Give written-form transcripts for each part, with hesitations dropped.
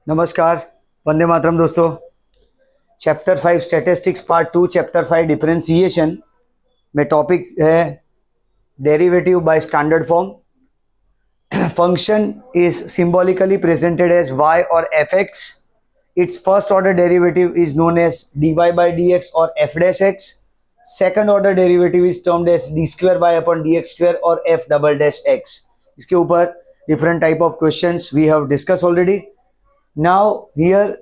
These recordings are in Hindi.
नमस्कार, वंदे मातरम दोस्तों। Chapter 5 statistics part 2 chapter 5 differentiation में टॉपिक है derivative by standard form. Function is symbolically presented as y और fx. Its first order derivative is known as dy by dx or f dash x. Second order derivative is termed as d square y upon dx square or f double dash x. इसके ऊपर different type of questions we have discussed already. Now here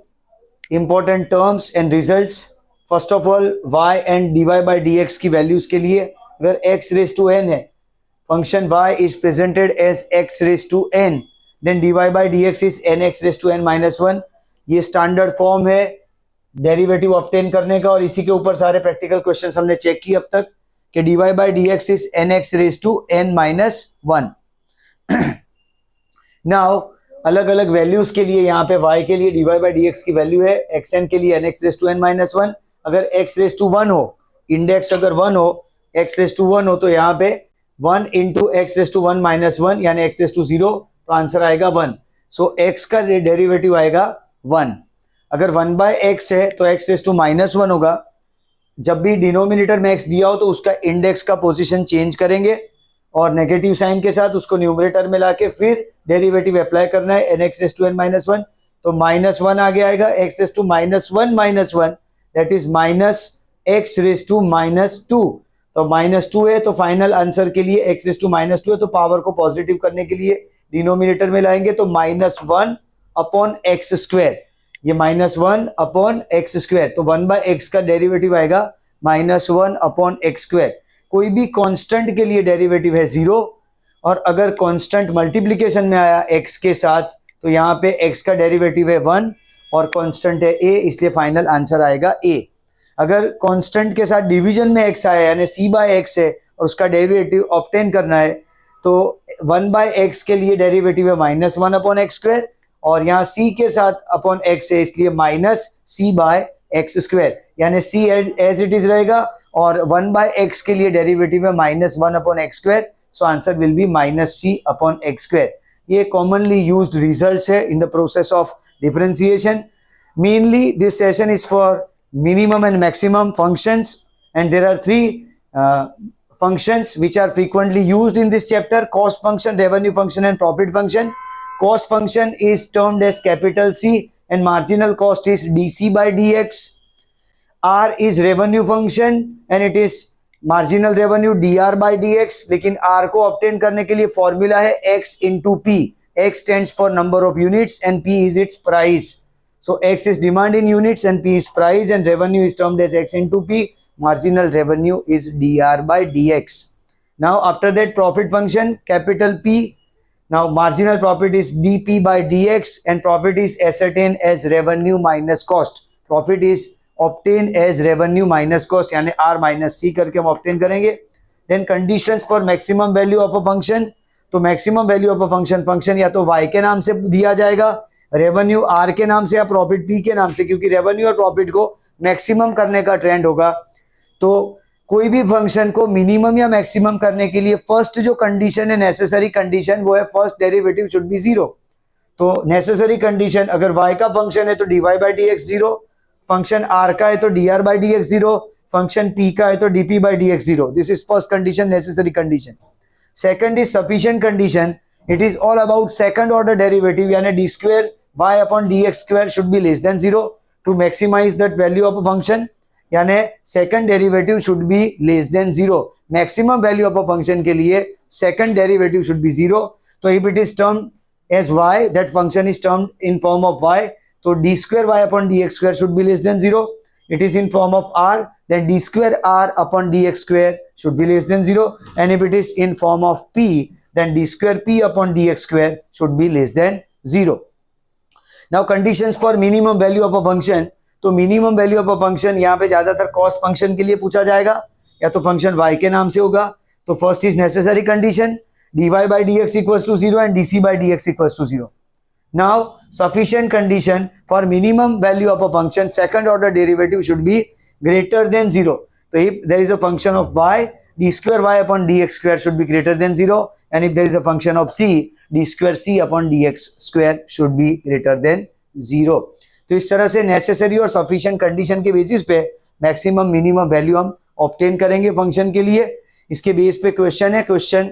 important terms and results. First of all, y and dy by dx की values के लिए अगर x raised to n है, function y is presented as x raised to n, then dy by dx is nx raised to n minus 1. ये स्टैंडर्ड फॉर्म है डेरिवेटिव ऑब्टेन करने का, और इसी के ऊपर सारे प्रैक्टिकल क्वेश्चंस हमने चेक किए अब तक कि dy by dx is nx raised to n minus 1. Now अलग अलग वैल्यूज के लिए यहाँ पे y के लिए dy by dx की वैल्यू है xn के लिए nx raised to n minus 1. अगर x raised to 1 हो, इंडेक्स अगर 1 हो, x raised to 1 हो, तो यहाँ पे 1 into x raised to 1 minus 1 यानी x raised to 0, तो आंसर आएगा 1. सो x का डेरिवेटिव आएगा 1. अगर 1 by x है तो x raised to minus 1 होगा. जब भी डिनोमिनेटर में x दिया हो तो उसका इंडेक्स का पोजीशन चेंज करेंगे और नेगेटिव साइन के साथ उसको न्यूमरेटर में लाके फिर डेरिवेटिव अप्लाई करना है nx raised to n minus 1. तो minus 1 आगे आएगा, x raised to minus 1 minus 1 that is minus x raised to minus 2. तो minus 2 है तो फाइनल आंसर के लिए x raised to minus 2 है, तो पावर को पॉजिटिव करने के लिए डिनोमिनेटर में लाएंगे तो minus 1 upon x square. ये minus 1 upon x square, तो 1 by x का डेरिवेटिव आएगा minus 1 upon x square. कोई भी कांस्टेंट के लिए डेरिवेटिव है 0, और अगर कांस्टेंट मल्टीप्लिकेशन में आया x के साथ तो यहाँ पे x का डेरिवेटिव है 1 और कांस्टेंट है a, इसलिए फाइनल आंसर आएगा a. अगर कांस्टेंट के साथ डिवीजन में x आया यानी c by x है और उसका डेरिवेटिव ऑब्टेन करना है तो 1 by x के लिए डेरिवेटिव है minus 1 upon x square, और यहाँ c के साथ अपॉन x है इसलिए minus c by X square, यानी c एज इट इज रहेगा, और 1 by x के लिए डेरिवेटिव है minus 1 upon X square. So answer will be minus c upon X square. ये कॉमनली यूज्ड रिजल्ट्स है in the process of differentiation. Mainly this session is for minimum and maximum functions, and there are 3 functions which are frequently used in this chapter: cost function, revenue function and profit function. Cost function is termed as capital C and marginal cost is dc by dx. R is revenue function and it is marginal revenue dr by dx. लेकिन R को obtain करने के लिए फॉर्मूला है x into P. X stands for number of units and P is its price. So X is demand in units and P is price, and revenue is termed as X into P. Marginal revenue is dr by dx. Now after that, profit function capital P. Now marginal profit is dp by dx and profit is ascertained as revenue minus cost. Profit is obtained as revenue minus cost, यानी r minus c करके हम obtain करेंगे. Then conditions for maximum value of a function. तो maximum value of a function या तो y के नाम से दिया जाएगा, रेवेन्यू r के नाम से या प्रॉफिट p के नाम से, क्योंकि रेवेन्यू और प्रॉफिट को मैक्सिमम करने का ट्रेंड होगा. तो कोई भी फंक्शन को मिनिमम या मैक्सिमम करने के लिए फर्स्ट जो कंडीशन है, नेसेसरी कंडीशन, वो है फर्स्ट डेरिवेटिव शुड बी 0. तो नेसेसरी कंडीशन अगर y का फंक्शन है तो dy by dx 0, function r का है तो dr by dx 0, function p का है तो dp by dx 0. This is first condition, necessary condition. Second is sufficient condition. It is all about second order derivative, यानी d square y upon dx square should be less than 0 to maximize that value of a function. यानी second derivative should be less than 0. Maximum value of a function के लिए सेकंड डेरिवेटिव शुड बी 0. तो if it is termed as y, that function is termed in form of y. तो d square y upon dx square should be less than 0. It is in form of r, then d square r upon dx square should be less than 0. And if it is in form of p, then d square p upon dx square should be less than 0. Now conditions for minimum value of a function. तो minimum value of a function यहाँ पे ज्यादातर कॉस्ट फंक्शन के लिए पूछा जाएगा, या तो फंक्शन y के नाम से होगा. तो first is necessary condition dy by dx equals to 0 and dc by dx equals to 0. Now sufficient condition for minimum value of a function, second order derivative should be greater than 0. So if there is a function of y, d square y upon dx square should be greater than 0, and if there is a function of c, d square c upon dx square should be greater than 0। तो इस तरह से नेसेसरी और सफिशिएंट कंडीशन के बेसिस पे मैक्सिमम मिनिमम वैल्यू हम ऑब्टेन करेंगे फंक्शन के लिए। इसके बेस पे क्वेश्चन है, क्वेश्चन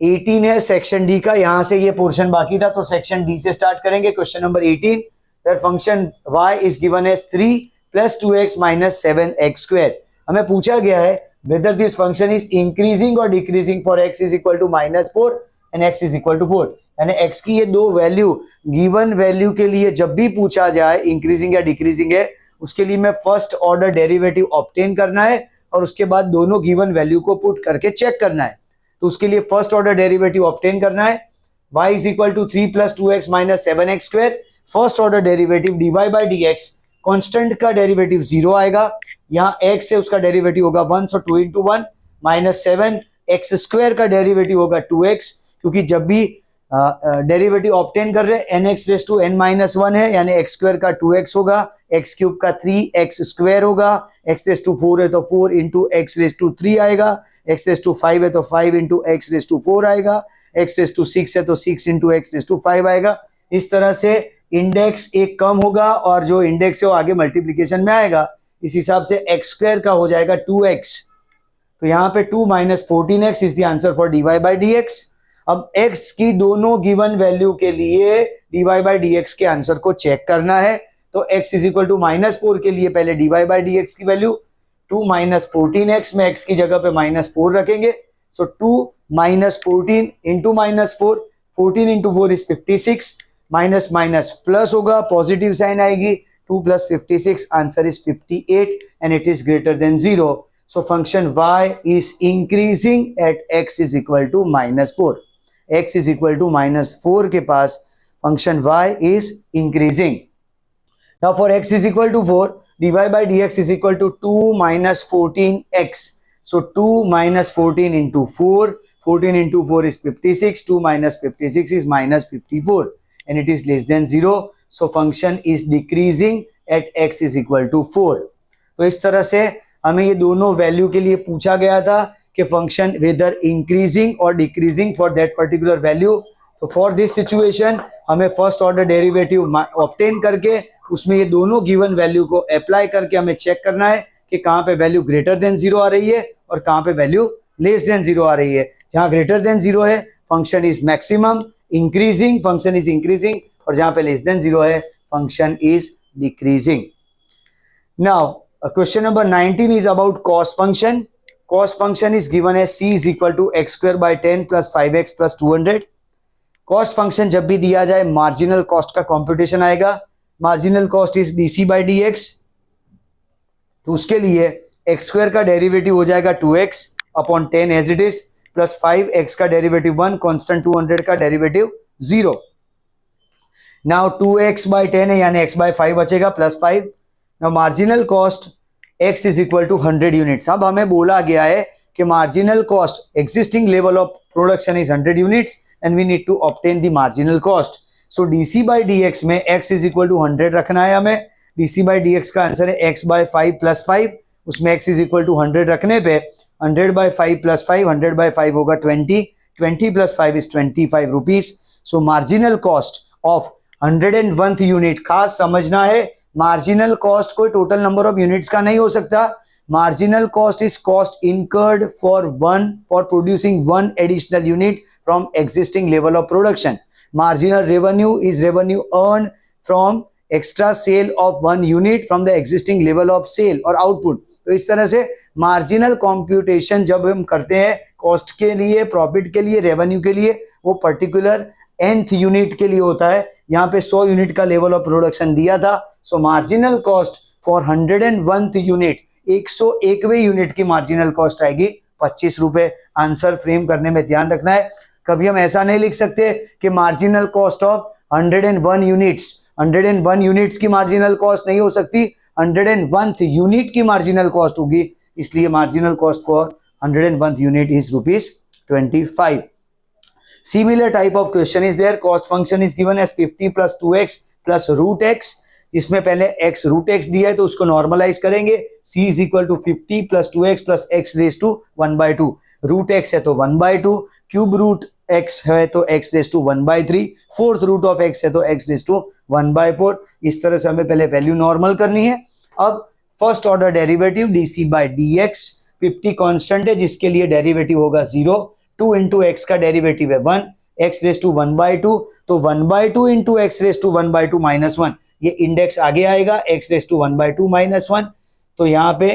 18 है सेक्शन डी का। यहां से ये पोर्शन बाकी था तो सेक्शन डी से स्टार्ट करेंगे। Question number 18, where function y is given as 3 + 2x - 7x²। हमें पूछा गया है whether this function is increasing or decreasing for x is equal to -4 and x is equal to 4। यानी x की ये दो वैल्यू गिवन वैल्यू के लिए जब भी पूछा जाए इंक्रीजिंग या डिक्रीजिंग है, उसके लिए मैं फर्स्ट ऑर्डर डेरिवेटिव ऑब्टेन करना है और उसके बाद दोनों गिवन वैल्यू को पुट करके चेक करना है। तो उसके लिए फर्स्ट ऑर्डर डेरिवेटिव ऑब्टेन करना है। y is equal to 3 + 2x - 7x²। First order derivative dy/dx, constant का डेरिवेटिव 0 आएगा। यहाँ x है उसका डेरिवेटिव होगा 1, सो 2 × 1 - 7x² का डेरिवेटिव होगा 2x, क्योंकि जब भी डेरिवेटिव ऑब्टेन कर रहे हैं nx⁻n - 1 है, यानी x² का 2x होगा, x³ का 3x² होगा, x⁴ है तो 4 × x⁵ आएगा, x⁵ है तो 5 × x⁴ आएगा, x⁵ है तो 6 × x⁵ आएगा। इस तरह से इंडेक्स एक कम होगा और जो इंडेक्स है वो आगे मल्टीप्लीकेशन में आएगा। इस हिसाब से x² का हो जाएगा 2x। तो यहाँ पे 2 - 14x is the answer for dy/dx। अब x की दोनों गिवन वैल्यू के लिए dy/dx के आंसर को चेक करना है। तो x इज इक्वल टू -4 के लिए पहले dy/dx की वैल्यू 2 - 14x में x की जगह पे -4 रखेंगे। सो 2 - 14 × -4, 14 × 4 इज 56, माइनस प्लस होगा, पॉजिटिव साइन आएगी, 2 + 56 answer is 58 and it is greater than 0। So function y is increasing at x is equal to -4। x is equal to -4 के पास function y is increasing. Now for x is equal to 4, dy/dx is equal to 2 - 14x। So 2 - 14 × 4, 14 × 4 is 56, 2 - 56 is -54 and it is less than 0. So function is decreasing at x is equal to 4. तो इस तरह से हमें ये दोनों वैल्यू के लिए पूछा गया था कि फंक्शन वेदर इंक्रीजिंग और decreasing for that particular value. तो फॉर दिस सिचुएशन हमें फर्स्ट ऑर्डर डेरिवेटिव ऑब्टेन करके उसमें ये दोनों गिवन वैल्यू को अप्लाई करके हमें चेक करना है कि कहाँ पे वैल्यू ग्रेटर देन 0 आ रही है और कहाँ पे वैल्यू लेस देन 0 आ रही है। जहाँ ग्रेटर देन 0 है function is maximum increasing, function is increasing, और जहाँ पे लेस देन 0 है function is decreasing. Now question number 19 is about cost function. Cost function is given as c is equal to x² / 10 + 5x + 200. Cost function जब भी दिया जाए marginal cost का computation आएगा। Marginal cost is dc/dx। तो उसके लिए x² का डेरिवेटिव हो जाएगा 2x upon 10 as it is, plus 5x का डेरिवेटिव 1, कांस्टेंट 200 का डेरिवेटिव 0। नाउ 2x/10 है यानी x/5 बचेगा plus 5। Now marginal cost x is equal to 100 units। अब हमें बोला गया है कि marginal cost existing level of production is 100 units and we need to obtain the marginal cost. So dc/dx में x is equal to 100 रखना है हमें। dc/dx का आंसर है x/5 + 5, उसमें x is equal to 100 रखने पे 100/5 + 5, 100/5 होगा 20, 20 + 5 is 25 rupees। So marginal cost of 101th unit, खास समझना है मार्जिनल कॉस्ट कोई टोटल नंबर ऑफ यूनिट्स का नहीं हो सकता। Marginal cost is cost incurred for producing 1 additional unit from existing level of production. Marginal revenue is revenue earn from extra sale of 1 unit from the existing level of sale और आउटपुट। तो इस तरह से मार्जिनल कॉम्प्यूटेशन जब हम करते हैं कॉस्ट के लिए, प्रॉफिट के लिए, रेवेन्यू के लिए, वो पर्टिकुलर nth यूनिट के लिए होता है। यहाँ पे 100 यूनिट का लेवल ऑफ प्रोडक्शन दिया था। So marginal cost for 101th unit, 101वें यूनिट की मार्जिनल कॉस्ट आएगी 25 रुपए। आंसर फ्रेम करने में ध्यान रखना है, कभी हम ऐसा नहीं लिख सकते कि marginal cost of 101 units, 101 units की मार्जिनल कॉस्ट नहीं हो सकती, 101th यूनिट की मार्जिनल कॉस्ट होगी। इसलिए marginal cost for 101th unit is ₹25। Similar type of question is there. Cost function is given as 50 + 2x + √x, जिसमें पहले x √x दिया है तो उसको नॉर्मलाइज करेंगे। c is equal to 50 + 2x + x raised to 1/2। √x है तो 1/2, क्यूब रूट x है तो x raise to 1/3, fourth root of x है तो x रेस टू 1/4। इस तरह से हमें पहले वैल्यू नॉर्मल करनी है। अब first order derivative d by D x, 50 constant है जिसके लिए डेरिवेटिव होगा 0, 2 इंटू एक्स का डेरिवेटिव है 1, x रेस टू 1/2, तो 1/2 into x raise to 1/2 minus 1, ये इंडेक्स आगे आएगा x रेस टू 1/2 माइनस 1, तो यहाँ पे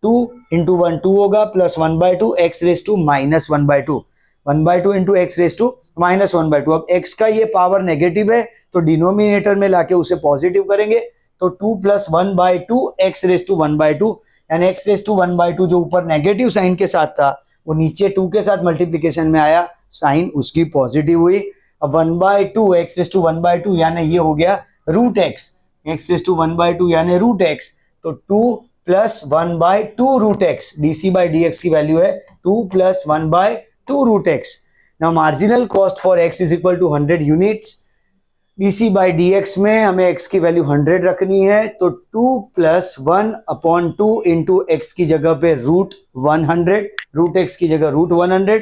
2 इंटू 1 2 होगा plus 1/2 x raise to minus 1/2, 1/2 into x raise to minus 1/2। अब x का ये पावर नेगेटिव है तो डिनोमिनेटर में लाके उसे पॉजिटिव करेंगे, तो 2 प्लस 1/2 x रेस टू 1/2, यानी x रेस टू 1/2 जो ऊपर नेगेटिव साइन के साथ था वो नीचे 2 के साथ मल्टीप्लीकेशन में आया, साइन उसकी पॉजिटिव हुई। अब 1/2 x रेस टू 1/2 यानी ये हो गया root x, x raise to 1/2 यानी रूट x, तो 2 plus 1/2 root x, dc by dx की वैल्यू है 2 plus 1/2 root x। Now marginal cost for x is equal to 100 units, dc by dx में हमें x की वैल्यू 100 रखनी है, तो 2 प्लस 1/2 इंटू एक्स की जगह पे रूट 100, रूट x की जगह रूट 100,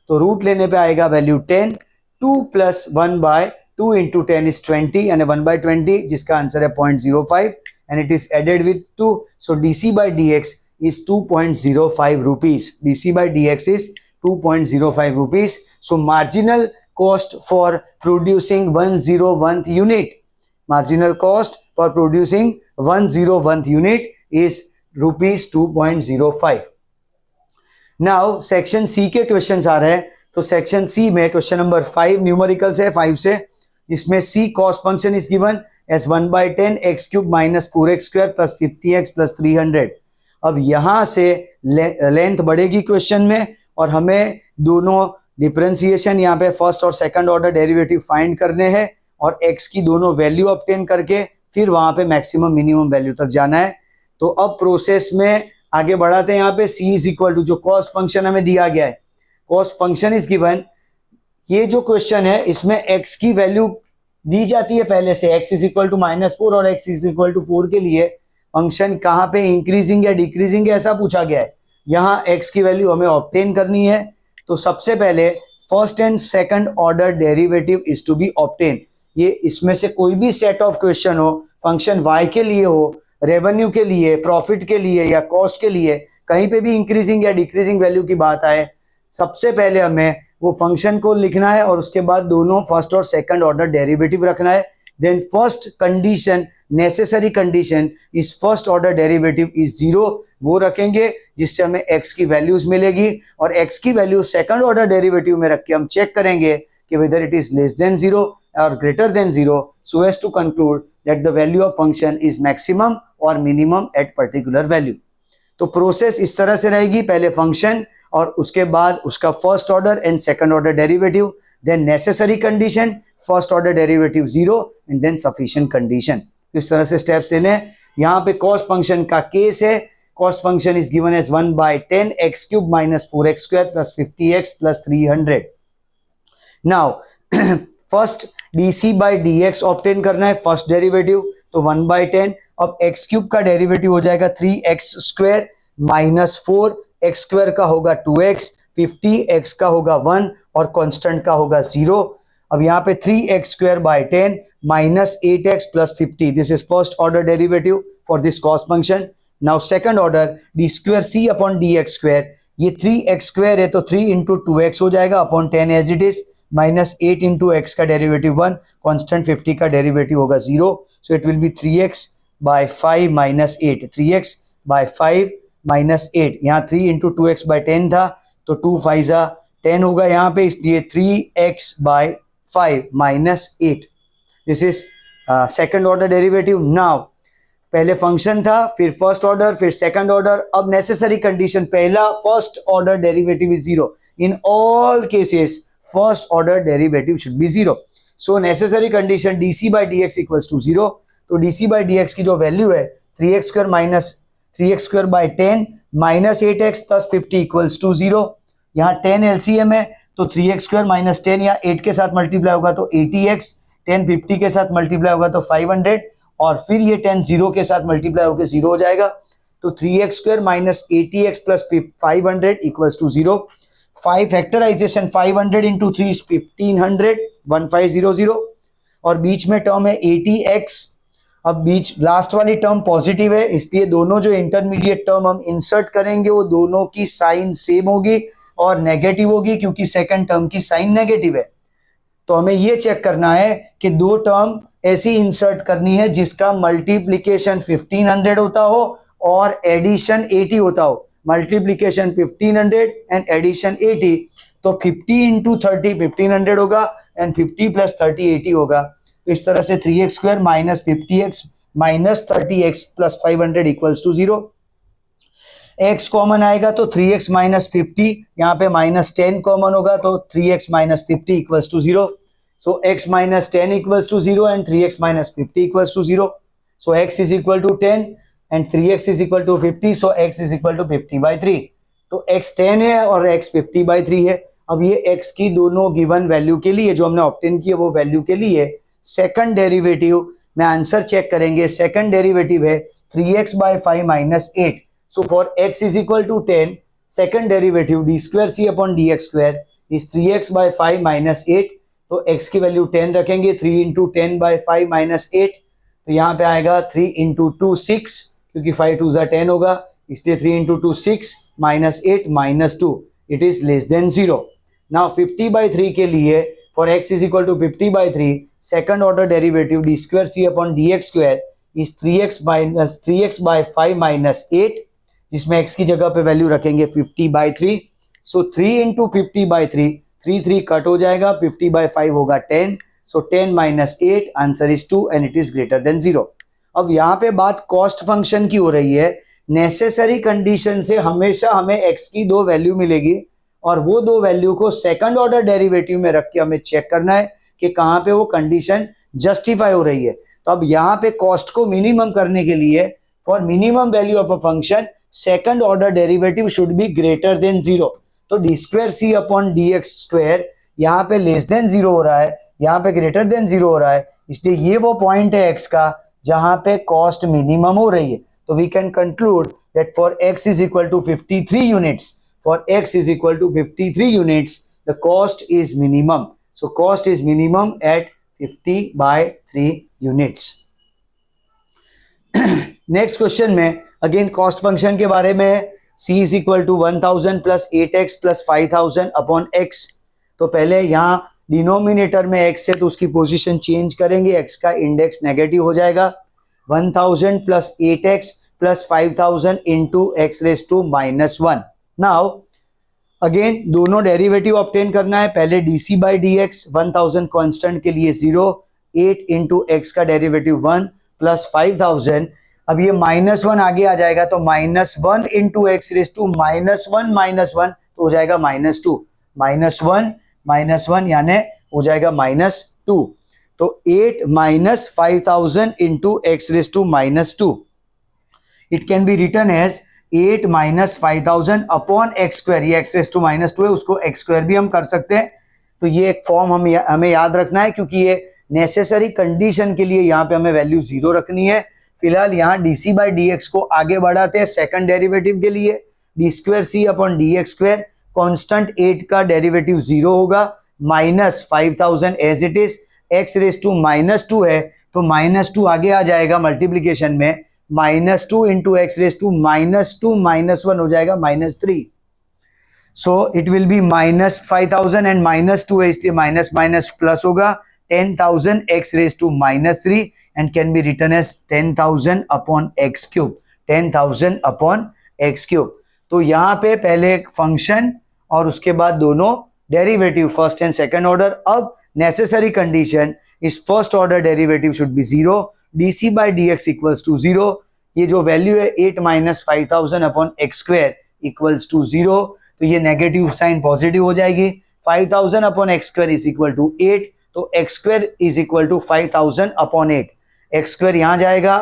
तो रूट लेने पे आएगा वैल्यू 10, 2 प्लस 1/2 इंटू 10 इज 20 यानी 1/20 जिसका आंसर है 0.05 and it is added with 2, so dc by dx is 2.05 rupees, dc by dx is 2.05 rupees, so marginal cost for producing 101th unit, marginal cost for producing 101th unit is rupees 2.05। now section c के क्वेश्चंस आ रहे हैं, तो सेक्शन सी में क्वेश्चन नंबर 5 न्यूमेरिकल्स है 5 से, जिसमें C cost function is given as 1/10 x cube minus 4x square plus 50x plus 300। अब यहां से लेंथ बढ़ेगी क्वेश्चन में और हमें दोनों डिफरेंशिएशन यहाँ पे फर्स्ट और सेकंड ऑर्डर डेरिवेटिव फाइंड करने हैं और x की दोनों वैल्यू ऑब्टेन करके फिर वहां पे मैक्सिमम मिनिमम वैल्यू तक जाना है। तो अब प्रोसेस में आगे बढ़ाते हैं, यहाँ पे c इज इक्वल टू जो कॉस्ट फंक्शन हमें दिया गया है, कॉस्ट फंक्शन इज गिवन, ये जो क्वेश्चन है इसमें x की वैल्यू दी जाती है पहले से, x इज इक्वल टू -4 और x इज इक्वल टू 4 के लिए फंक्शन कहाँ पे इंक्रीजिंग या डिक्रीजिंग है ऐसा पूछा गया है। यहाँ x की वैल्यू हमें ऑब्टेन करनी है, तो सबसे पहले first and second order derivative is to be obtain. ये इसमें से कोई भी सेट ऑफ क्वेश्चन हो, फंक्शन y के लिए हो, रेवेन्यू के लिए, प्रॉफिट के लिए या कॉस्ट के लिए, कहीं पे भी इंक्रीजिंग या डिक्रीजिंग वैल्यू की बात आए, सबसे पहले हमें वो फंक्शन को लिखना है और उसके बाद दोनों फर्स्ट और सेकंड ऑर्डर डेरिवेटिव रखना है। Then first condition, necessary condition is first order derivative is 0, वो रखेंगे जिससे हमें x की वैल्यूज मिलेगी और x की वैल्यू सेकंड ऑर्डर डेरिवेटिव में रख के हम चेक करेंगे कि whether it is less than 0 और greater than 0, so as to conclude that the value of function is maximum और मिनिमम एट पर्टिकुलर वैल्यू। तो प्रोसेस इस तरह से रहेगी, पहले फंक्शन और उसके बाद उसका first order and second order derivative, then necessary condition, first order derivative 0 and then sufficient condition. इस तरह से स्टेप्स ले लें। यहाँ पे कॉस्ट फंक्शन का केस है, cost function is given as 1/10 x cube minus 4x square plus 50x plus 300। Now first dc by dx obtain करना है फर्स्ट डेरिवेटिव, तो 1/10, अब x क्यूब का डेरिवेटिव हो जाएगा 3x square minus 4, x square का होगा 2x, 50x का होगा 1 और कांस्टेंट का होगा 0। अब यहाँ पे 3x square by 10 minus 8x plus 50, this is first order derivative for this cost function. Now second order d square c upon dx square, ये 3x स्क्वायर है तो 3 इंटू 2x हो जाएगा upon 10 as it is, minus 8 into x का डेरिवेटिव 1, कांस्टेंट 50 का डेरिवेटिव होगा 0, so it will be 3x bye 5 minus 8, 3x bye 5 minus 8, यहाँ 3 इंटू 2x बाय 10 था तो 2 5 10 होगा यहाँ पे, इसलिए 3x bye 5 minus 8, this is second order derivative. Now पहले फंक्शन था, फिर फर्स्ट ऑर्डर, फिर सेकंड ऑर्डर, अब नेसेसरी कंडीशन, पहला first order derivative is 0, in all cases first order derivative should be 0, so necessary condition dc by dx equals to 0, तो dc बाई dx की जो वैल्यू है 3x square minus 3x square by 10 minus 8x plus 50 equals to 0, यहाँ 10 एलसीएम है तो 3x स्क्वायर माइनस 10 या 8 के साथ मल्टीप्लाई होगा तो 80x, 10 50 के साथ मल्टीप्लाई होगा तो 500 और फिर ये 10 0 के साथ मल्टीप्लाई होकर 0 हो जाएगा, तो 3x square minus 80x plus 500 equals to 0। 5 factorization 500 into 3 is 1500 1500 और बीच में टर्म है 80x। अब बीच लास्ट वाली टर्म पॉजिटिव है, इसलिए दोनों जो इंटरमीडिएट टर्म हम इंसर्ट करेंगे वो दोनों की साइन सेम होगी और नेगेटिव होगी क्योंकि सेकंड टर्म की साइन नेगेटिव है। तो हमें ये चेक करना है कि दो टर्म ऐसी इंसर्ट करनी है जिसका मल्टीप्लिकेशन 1500 होता हो और एडिशन 80 होता हो। मल्टीप्लिकेशन 1500 एंड एडिशन 80, तो 50 इंटू 30 1500 होगा एंड 50 प्लस 30 80 होगा। तो इस तरह से 3x square minus 50x minus 30x plus 500 equals to 0। x common आएगा तो 3x माइनस 50, यहाँ पे माइनस 10 कॉमन होगा तो 3x minus 50 equals to 0। So x minus 10 equals to 0 and 3x minus 50 equals to 0. So x is equal to 10 and 3x is equal to 50. So x is equal to 50 by 3. तो x 10 है और x 50 by 3 है। अब ये x की दोनों गिवन वैल्यू के लिए जो हमने ऑब्टेन किया वो वैल्यू के लिए सेकंड डेरिवेटिव में आंसर चेक करेंगे। सेकंड डेरिवेटिव है 3x by 5 minus 8. So for x is equal to 10, second derivative d square c upon dx square is 3x by 5 minus 8. तो x की वैल्यू 10 रखेंगे, 3 इंटू 10 बाई 5 माइनस 8, तो यहाँ पे आएगा 3 इंटू 2 6, क्योंकि 5 2 ज़ा 10 होगा, इसलिए 3 into 2 6 minus 8 minus 2, it is less than 0। Now 50 by 3 के लिए for x is equal to 50 by 3, second order derivative D square C upon D x square is 3x by 5 minus 8, जिसमें x की जगह पे वैल्यू रखेंगे 50 बाई 3। सो 3 इंटू 50 बाई 3, 3 कट हो जाएगा, 50 बाई 5 होगा 10, सो 10 minus 8 answer is 2 and it is greater than 0। अब यहाँ पे बात कॉस्ट फंक्शन की हो रही है। नेसेसरी कंडीशन से हमेशा हमें x की दो वैल्यू मिलेगी और वो दो वैल्यू को सेकंड ऑर्डर डेरिवेटिव में रख के हमें चेक करना है कि कहाँ पे वो कंडीशन जस्टिफाई हो रही है। तो अब यहाँ पे कॉस्ट को मिनिमम करने के लिए for minimum value of a function second order derivative should be greater than 0। तो डी स्क्वायर सी अपॉन डी एक्स स्क्वायर यहाँ पे लेस देन 0 हो रहा है, यहाँ पे ग्रेटर देन 0 हो रहा है, इसलिए ये वो पॉइंट है x का जहां पे कॉस्ट मिनिमम हो रही है। तो we can conclude that for x is equal to 53 units, for x is equal to 53 units the cost is minimum. So cost is minimum at 50/3 units. Next question में अगेन कॉस्ट फंक्शन के बारे में c is equal to 1000 plus 8x plus 5000 upon x। तो पहले यहाँ डिनोमिनेटर में x है तो उसकी पोजीशन चेंज करेंगे, x का इंडेक्स नेगेटिव हो जाएगा। 1000 plus 8x plus 5000 into X raise to -1। Now again दोनों डेरिवेटिव ऑब्टेन करना है। पहले D by D X, 1000 constant के लिए 0, 8 इंटू एक्स का डेरिवेटिव 1 प्लस 5000। अब ये -1 आगे आ जाएगा तो -1 इंटू एक्स रेज टू -1 तो हो जाएगा -2, -1 यानी हो जाएगा -2। तो 8 minus 5000 into X raise to -2, it can be written as 8 minus 5000 upon X square. ये एक्स रेज टू -2 है, उसको एक्स स्क्वायर भी हम कर सकते हैं। तो ये एक फॉर्म हमें याद रखना है क्योंकि ये नेसेसरी कंडीशन के लिए यहाँ पे हमें वैल्यू 0 रखनी है। फिलहाल यहाँ डी बाई डी एक्स को आगे बढ़ाते हैं सेकंड डेरिवेटिव के लिए। डी स्क्वायर सी upon D x square, constant 8 का डेरिवेटिव 0 होगा, minus 5000 as it is, X raise to -2 है तो -2 आगे आ जाएगा मल्टीप्लीकेशन में, -2 इंटू एक्स रेज टू -2 -1 हो जाएगा -3। सो इट विल बी -5000 एंड -2 है इसलिए माइनस माइनस प्लस होगा, 10,000 x raised to -3 and can be written as 10,000 upon x cube, 10,000 upon x cube। तो यहाँ पे पहले एक फंक्शन और उसके बाद दोनों derivative first and second order. अब नेसेसरी कंडीशन इस first order derivative should be 0, D by D x equals to 0। ये जो वैल्यू है 8 minus 5000 upon X square equals to 0, तो ये नेगेटिव साइन पॉजिटिव हो जाएगी। 5000 upon X square is equal to 8, तो x square is equal to 5000 upon 8। X square यहाँ जाएगा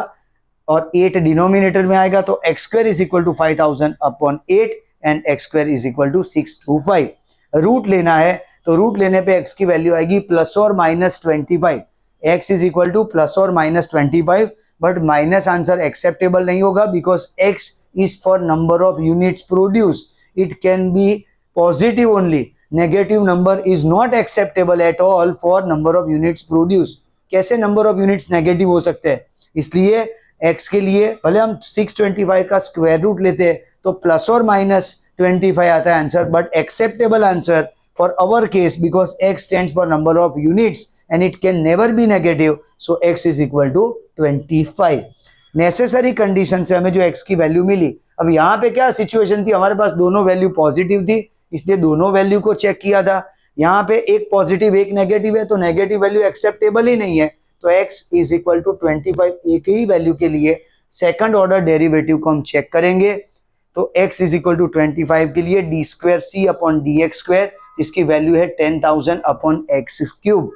और 8 डिनोमिनेटर में आएगा, तो x square is equal to 5000 upon 8 and x square is equal to 625। Root लेना है तो रूट लेने पे एक्स की वैल्यू आएगी प्लस और minus 25। X is equal to plus और minus 25, but minus answer acceptable नहीं होगा because X is for number of units produce. It can be positive only, negative number is not acceptable at all for number of units produce. कैसे नंबर ऑफ यूनिट्स नेगेटिव हो सकते हैं? इसलिए x के लिए भले हम 625 का स्क्वायर रूट लेते हैं तो प्लस और माइनस 25 आता है answer, but acceptable answer for our case because x stands for number of units and it can never be negative, so x is equal to 25। Necessary condition से हमें जो x की वैल्यू मिली, अब यहाँ पे क्या सिचुएशन थी, हमारे पास दोनों वैल्यू पॉजिटिव थी इसलिए दोनों वैल्यू को चेक किया था। यहाँ पे एक पॉजिटिव एक नेगेटिव है तो नेगेटिव वैल्यू एक्सेप्टेबल ही नहीं है, तो x इज इक्वल टू 25 एक ही वैल्यू के लिए सेकंड ऑर्डर डेरिवेटिव को हम चेक करेंगे। तो x इज इक्वल टू 25 के लिए डी स्क्वायर सी अपॉन डी एक्स स्क्वायर, जिसकी वैल्यू है 10,000 अपॉन एक्स क्यूब।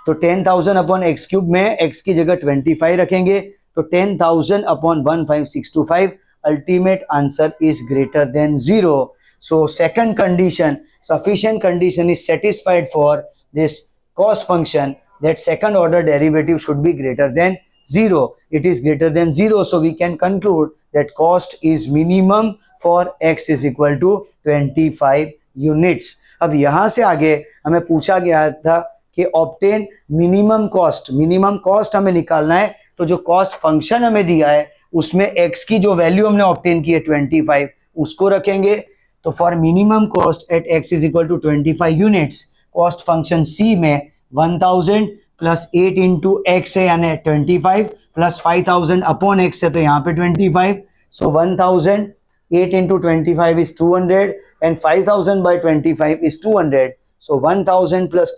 तो 10,000 अपॉन एक्स क्यूब में x की जगह 25 रखेंगे तो 10,000 upon 15625, ultimate answer is greater than 0। So second condition, sufficient condition is satisfied for this cost function, that second order derivative should be greater than 0. It is greater than 0, so we can conclude that cost is minimum for x is equal to 25 units. अब यहाँ से आगे हमें पूछा गया था कि obtain minimum cost हमें निकालना है, तो जो cost function हमें दिया है उसमें x की जो वैल्यू हमने obtain की है 25 उसको रखेंगे। तो for minimum cost at x is equal to 25 units, cost function c में 1000 प्लस 8 इंटू एक्स है यानी 25 प्लस 5000 अपॉन x है तो यहाँ पे 25, सो 1000 8 into 25 is 200 and 5000 by 25 is 200, so 1000 plus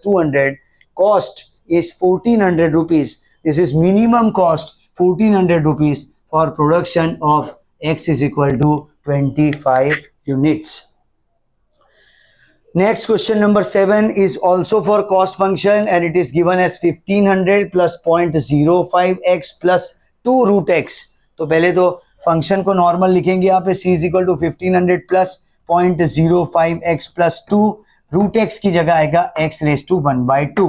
200 cost is 1400 rupees. This is minimum cost 1400 rupees for production of x is equal to 25 units. Next question number 7 is also for cost function and it is given as 1500 plus 0.05x plus 2 root x. तो पहले तो फंक्शन को नॉर्मल लिखेंगे यहाँ पे c is equal to 1500 plus 0.05x plus 2 root x की जगह आएगा x raised to 1/2.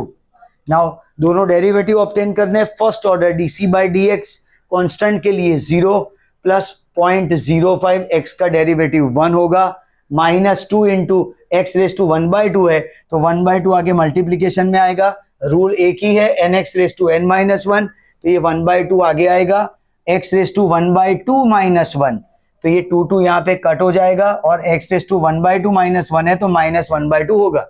Now दोनों डेरिवेटिव ऑब्टेन करने, first order D by D x constant के लिए 0 प्लस 0.05 x का डेरिवेटिव 1 होगा, minus 2 into x raise to 1/2 है तो 1/2 आगे मल्टीप्लीकेशन में आएगा, रूल एक ही है nx raise to n minus 1, तो ये 1/2 आगे आएगा, x रेस टू 1/2 माइनस 1 तो ये 2 यहाँ पे कट हो जाएगा और x रेस टू 1/2 माइनस 1 है तो माइनस 1/2 होगा।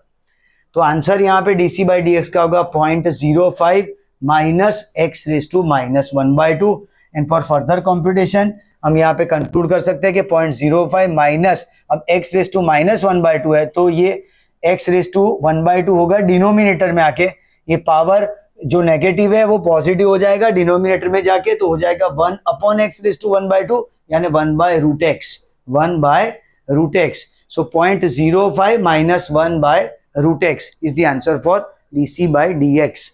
तो आंसर यहाँ पे डी बाई डी एक्स का होगा 0.05 minus x raise to minus 1/2। And for further computation हम यहाँ पे कंक्लूड कर सकते हैं कि 0.05 माइनस, अब x रेस टू माइनस 1/2 है तो ये x रेस टू 1/2 होगा डिनोमिनेटर में आके, ये पावर जो नेगेटिव है वो पॉजिटिव हो जाएगा डिनोमिनेटर में जाके, तो हो जाएगा 1 अपॉन x रेस टू 1/2 यानी 1/√x। So 0.05 minus 1/√x is the answer for d by D x.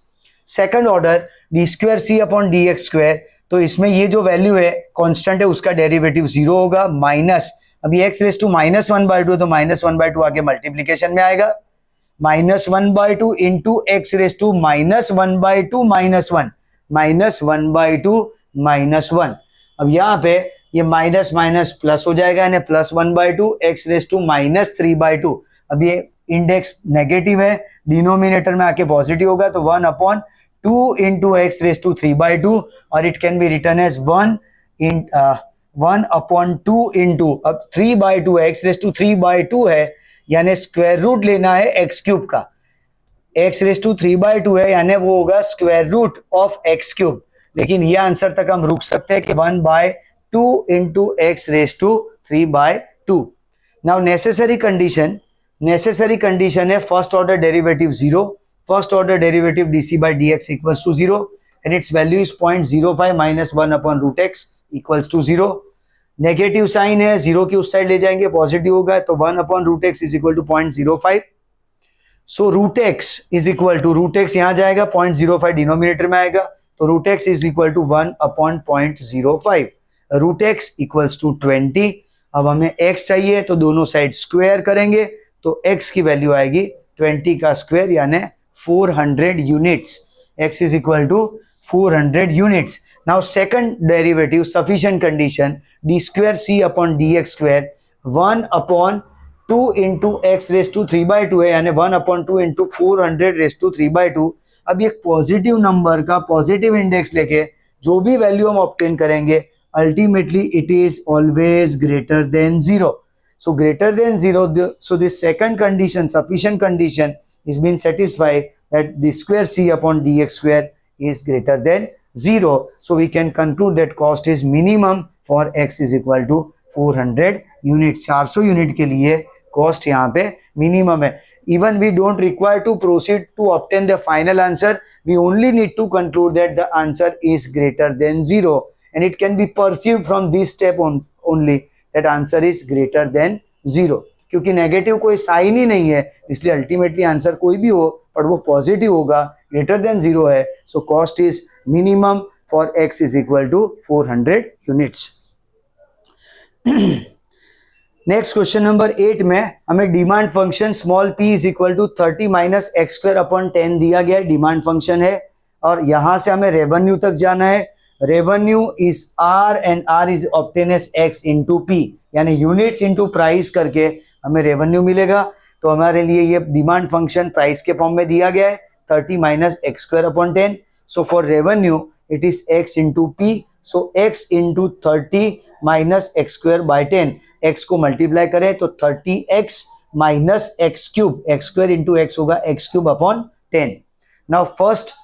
Second order d square C upon D x square, तो इसमें ये जो वैल्यू है कांस्टेंट है उसका डेरिवेटिव 0 होगा, माइनस अभी x रेस टू माइनस 1/2 तो माइनस 1/2 आगे मल्टीप्लीकेशन में आएगा, minus 1/2 into x raise to minus 1/2 minus 1, minus 1/2 minus 1। अब यहाँ पे ये माइनस माइनस प्लस हो जाएगा यानी plus 1/2 x raise to minus 3/2। अब ये इंडेक्स नेगेटिव है डिनोमिनेटर में आके पॉजिटिव होगा तो 1 upon 2 into x raise to 3/2 और it can be return as 1 upon 2 into, अब 3/2 एक्स रेस टू 3/2 है यानी स्क्वायर रूट लेना है एक्स क्यूब का, एक्स रेस टू 3/2 है यानी वो होगा square root of x cube, लेकिन ये आंसर तक हम रुक सकते हैं कि 1/2 into x raise to 3/2। Now necessary condition है first order derivative 0, first order derivative d by D x equals to 0 and it's value is 0.05 minus 1 upon root x equals to 0। Negative sign है, 0 की उस साइड ले जाएंगे पॉजिटिव होगा तो 1 upon root x is equal to 0.05। So root x is equal to, root x यहाँ जाएगा 0.05 डिनोमिनेटर में आएगा तो root x is equal to 1 upon 0.05, root x equals to 20। अब हमें x चाहिए तो दोनों साइड स्क्वायर करेंगे तो x की वैल्यू आएगी 20 का स्क्वायर यानी 400 units, x is equal to 400 units. Now second derivative sufficient condition d square c upon dx square 1 upon 2 into x raise to 3/2 है, यानी 1/2 इंटू 400 रेस टू 3/2। अब ये पॉजिटिव नंबर का पॉजिटिव इंडेक्स लेके जो भी वैल्यू हम ऑब्टेन करेंगे, ultimately it is always greater than 0। So greater than 0, so this second condition, sufficient condition, is been satisfied that the square c upon dx square is greater than 0. So we can conclude that cost is minimum for x is equal to 400 units. 400 unit के लिए cost यहाँ पे minimum है. Even we don't require to proceed to obtain the final answer. We only need to conclude that the answer is greater than 0, and it can be perceived from this step only that answer is greater than 0. क्योंकि नेगेटिव कोई साइन ही नहीं है, इसलिए अल्टीमेटली आंसर कोई भी हो पर वो पॉजिटिव होगा, ग्रेटर देन 0 है. So cost is minimum for x is equal to 400 units. Next question number 8 में हमें demand function small p is equal to 30 minus x square upon 10 दिया गया है. डिमांड फंक्शन है और यहां से हमें रेवेन्यू तक जाना है. Revenue is R and R is obtain as X into P, यानी यूनिट्स इंटू प्राइस करके हमें रेवेन्यू मिलेगा. तो हमारे लिए ये डिमांड फंक्शन प्राइस के फॉर्म में दिया गया है 30 minus x square upon 10. So for revenue it is X into P. So X into 30 minus x square by 10, X को मल्टीप्लाई करें तो 30x minus x cube, x square into x होगा x cube upon 10. Now first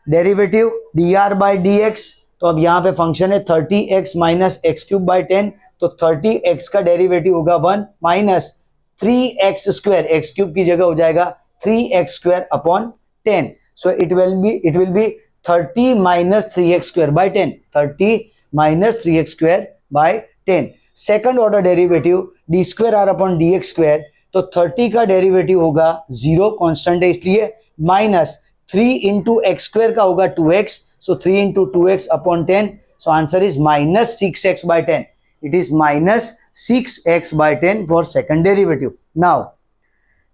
derivative dr by dx, तो अब यहाँ पे फंक्शन है 30x minus x cube by 10, तो 30x का डेरिवेटिव होगा 1 minus 3x square, x cube की जगह हो जाएगा 3x square upon 10. So it will be 30 minus 3x square by 10, 30 minus 3x square by 10. Second order derivative D square r upon D x square, तो 30 का डेरिवेटिव होगा 0, कॉन्स्टेंट है इसलिए, माइनस 3 इंटू एक्स स्क्वायर का होगा 2x. So 3 into 2x upon 10. So answer is minus 6x by 10. It is minus 6x by 10 for second derivative. Now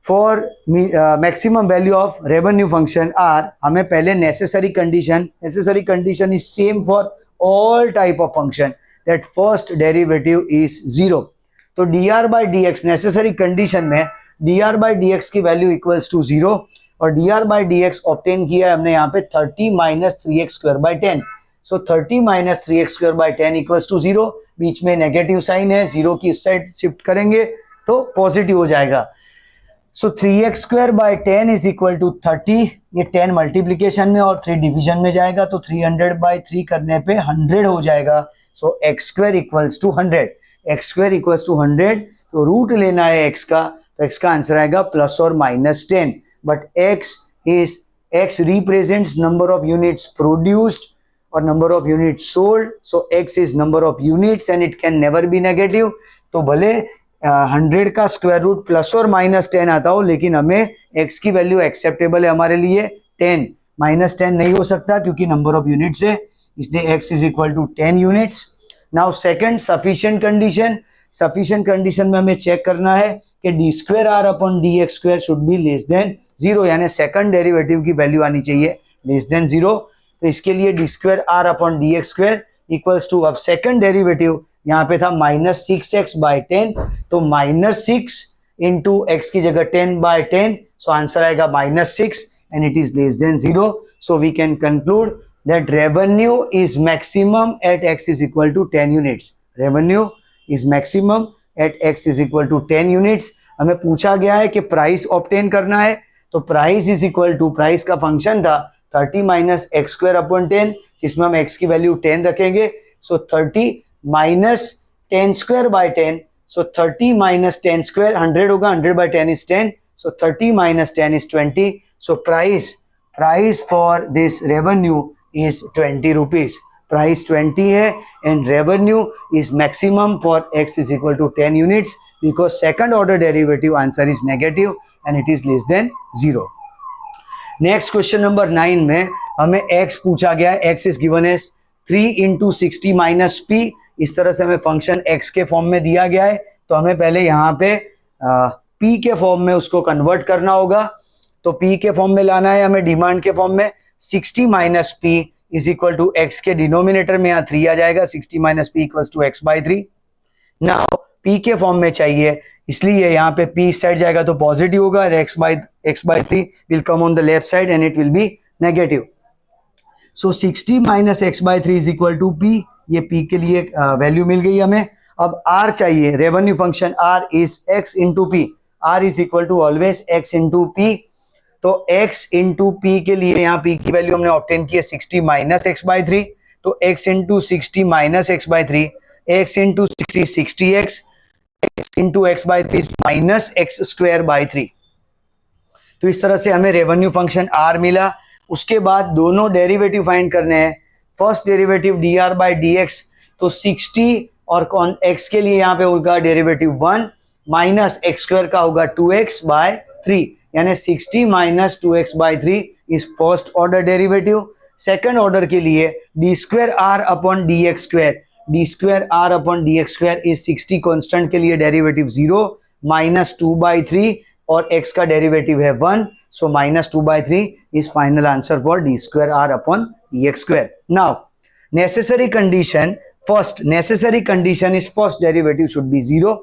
for maximum value of revenue function R, हमें पहले necessary condition is same for all type of function, that first derivative is 0. तो dr by dx necessary condition में dr by dx की value equals to 0 और dr बाई dx ऑब्टेन किया है हमने यहाँ पे 30 minus 3x square by 10. So 30 minus 3x square by 10 equals to 0. बीच में नेगेटिव साइन है, 0 की इस साइड शिफ्ट करेंगे तो पॉजिटिव हो जाएगा. So 3x square by 10 is equal to 30. ये 10 मल्टीप्लीकेशन में और 3 डिवीजन में जाएगा, तो 300 बाई 3 करने पे 100 हो जाएगा. So x square equals to 100. x square equals to 100, तो रूट लेना है x का, तो x का आंसर आएगा प्लस और minus 10. But x represents number of units produced or number of units sold. So x is number of units and it can never be negative. तो भले 100 का स्क्वायर रूट प्लस और माइनस 10 आता हो, लेकिन हमें x की वैल्यू एक्सेप्टेबल है हमारे लिए 10. माइनस 10 नहीं हो सकता क्योंकि नंबर ऑफ यूनिट्स है, इसलिए x is equal to 10 units. Now second sufficient condition में हमें चेक करना है कि d square r upon D x square should be less than 0, यानी सेकंड डेरिवेटिव की वैल्यू आनी चाहिए लेस देन 0. तो इसके लिए D square r upon D x square equals to, अब सेकंड डेरिवेटिव यहाँ पे था माइनस 6x बाई 10, तो माइनस 6 इंटू एक्स की जगह 10 बाई 10, सो आंसर आएगा minus 6 and it is less than 0. So we can conclude that revenue is maximum at x is equal to 10 units. Revenue is maximum at x is equal to 10 units. हमें पूछा गया है कि प्राइस ऑब्टेन करना है, तो price is equal to, price का फंक्शन था 30 माइनस एक्स स्क्वायर अपॉन 10, जिसमें हम x की वैल्यू 10 रखेंगे. So 30 minus 10 square by 10, so 30 minus 10 square 100 होगा, 100 by 10 is 10, so 30 minus 10 is 20. So price for this revenue is 20 rupees. Price 20 है and revenue is maximum for x is equal to 10 units because second order derivative answer is negative and it is less than 0. Next question number 9 में हमें x पूछा गया है. x is given as 3 into 60 minus p. इस तरह से हमें फंक्शन x के फॉर्म में दिया गया है, तो हमें पहले यहाँ पे p के फॉर्म में उसको कन्वर्ट करना होगा. तो p के फॉर्म में लाना है हमें डिमांड के फॉर्म में. 60 minus p is equal to x के डिनोमिनेटर में यहाँ 3 आ जाएगा. 60 minus p equals to x by 3. Now p के फॉर्म में चाहिए, इसलिए यहाँ पे p सेट जाएगा तो पॉजिटिव होगा और x by 3 will come on the left side and it will be negative. So 60 minus x by 3 is equal to p. ये p के लिए वैल्यू मिल गई हमें. अब r चाहिए, revenue function r is x into p. r is equal to always x into p. तो x इंटू p के लिए यहाँ p की वैल्यू हमने ऑब्टेन की है 60 माइनस एक्स बाई 3. तो x into 60 minus x by 3, x into 60 60x, x into x by 3 minus x square by 3. तो इस तरह से हमें रेवेन्यू फंक्शन r मिला. उसके बाद दोनों डेरिवेटिव फाइंड करने हैं. First derivative dr by dx, तो 60 और x के लिए यहाँ पे होगा डेरिवेटिव 1 माइनस एक्स स्क्वायर का होगा 2x बाय 3, यानी 60 minus 2x by 3 is first order derivative. Second order के लिए D square r upon D x square, d square r upon D x square is 60 constant के लिए डेरिवेटिव 0 माइनस 2 बाई 3 और x का डेरिवेटिव है 1, सो minus 2 by 3 is final answer for d square r upon D x square. Now necessary condition, first necessary condition is first derivative should be 0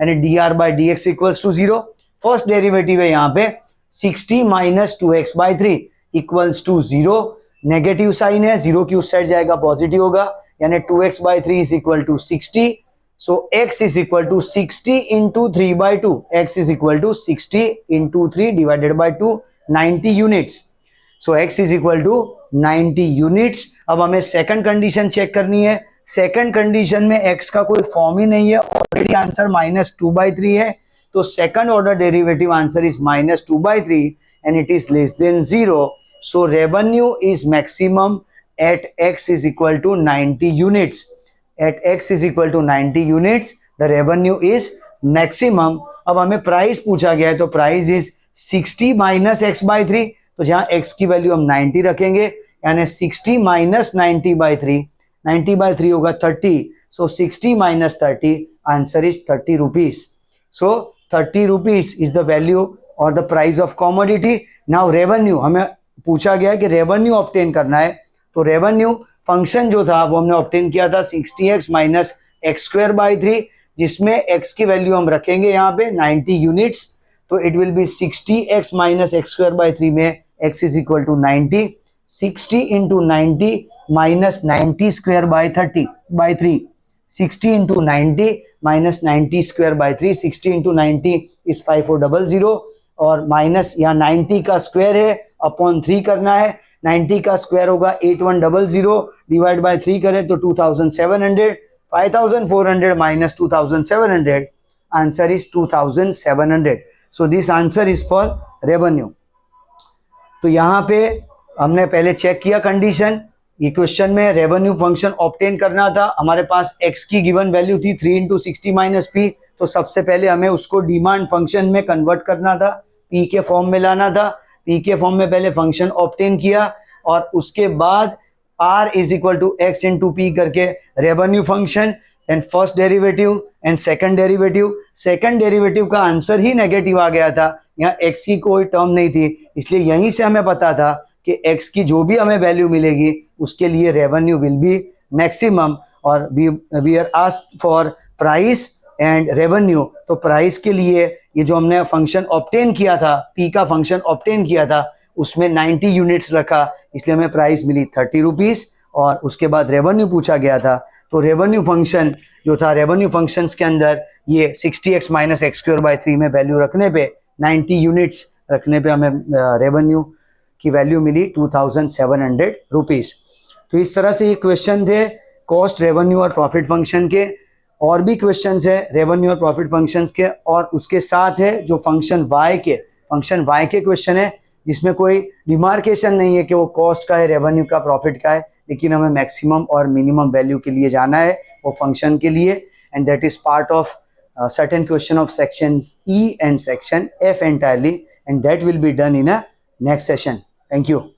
यानी dr by dx equals to 0. First derivative है यहाँ पे 60 minus 2x by 3 equals to 0. Negative sign है, 0 की उस साइड जाएगा पॉजिटिव होगा, यानी 2x by 3 is equal to 60. So x is equal to 60 into 3 by 2. x is equal to 60 into 3 divided by 2, 90 units. So x is equal to 90 units. अब हमें सेकंड कंडीशन चेक करनी है. सेकंड कंडीशन में x का कोई फॉर्म ही नहीं है, ऑलरेडी आंसर माइनस 2 बाई 3 है. तो second order derivative answer is minus 2 by 3 and it is less than 0. So revenue is maximum at x is equal to 90 units. At x is equal to 90 units, the revenue is maximum. अब हमें प्राइस पूछा गया है, तो price is 60 minus x by 3. तो जहां x की वैल्यू हम 90 रखेंगे, यानी 60 माइनस 90 बाई 3, 90 बाई 3 होगा 30. So 60 minus 30, answer is 30 rupees. So 30 rupees is the value और the price of commodity. Now revenue, हमें पूछा गया कि रेवेन्यू ऑब्टेन करना है. तो रेवेन्यू फंक्शन जो था वो हमने ऑब्टेन किया था 60x minus x square by 3, जिसमें x की वैल्यू हम रखेंगे यहाँ पे 90 यूनिट्स. तो it will be 60x minus x square by 3 में x is equal to 90. 60 into 90 minus 90 square by 30 by 3. 60 into 90 minus 90 square by 3. 60 into 90 is 5400 और माइनस यहाँ 90 का स्क्वायर है अपॉन 3 करना है. 90 का स्क्वायर होगा 8100, डिवाइड बाय 3 करें तो 2700. 5400 minus 2700, answer is 2700. So this answer is for revenue. तो यहाँ पे हमने पहले चेक किया कंडीशन. ये क्वेश्चन में रेवेन्यू फंक्शन ऑब्टेन करना था. हमारे पास x की गिवन वैल्यू थी 3 इंटू 60 माइनस पी. तो सबसे पहले हमें उसको डिमांड फंक्शन में कन्वर्ट करना था, p के फॉर्म में लाना था. p के फॉर्म में पहले फंक्शन ऑब्टेन किया और उसके बाद r is equal to x into p करके revenue function, and first derivative and second derivative. Second derivative का आंसर ही नेगेटिव आ गया था, यहाँ x की कोई टर्म नहीं थी, इसलिए यहीं से हमें पता था कि x की जो भी हमें वैल्यू मिलेगी उसके लिए रेवेन्यू विल बी मैक्सिमम. और we are asked for price and revenue. तो प्राइस के लिए ये जो हमने फंक्शन ऑब्टेन किया था, p का फंक्शन ऑब्टेन किया था, उसमें 90 यूनिट्स रखा, इसलिए हमें प्राइस मिली 30 रुपीज. और उसके बाद रेवेन्यू पूछा गया था, तो रेवेन्यू फंक्शन जो था, रेवेन्यू फंक्शंस के अंदर ये 60x minus x square by 3 में वैल्यू रखने पे, 90 यूनिट्स रखने पे हमें रेवेन्यू की वैल्यू मिली 2700 रुपीज. तो इस तरह से ये क्वेश्चन थे कॉस्ट, रेवेन्यू और प्रॉफिट फंक्शन के. और भी क्वेश्चंस है रेवेन्यू और प्रॉफिट फंक्शंस के, और उसके साथ है जो फंक्शन y के क्वेश्चन है, जिसमें कोई डिमार्केशन नहीं है कि वो कॉस्ट का है, रेवेन्यू का, प्रॉफिट का है, लेकिन हमें मैक्सिमम और मिनिमम वैल्यू के लिए जाना है वो फंक्शन के लिए. And that is part of certain question of sections E and section F entirely, and that will be done in a next session. Thank you.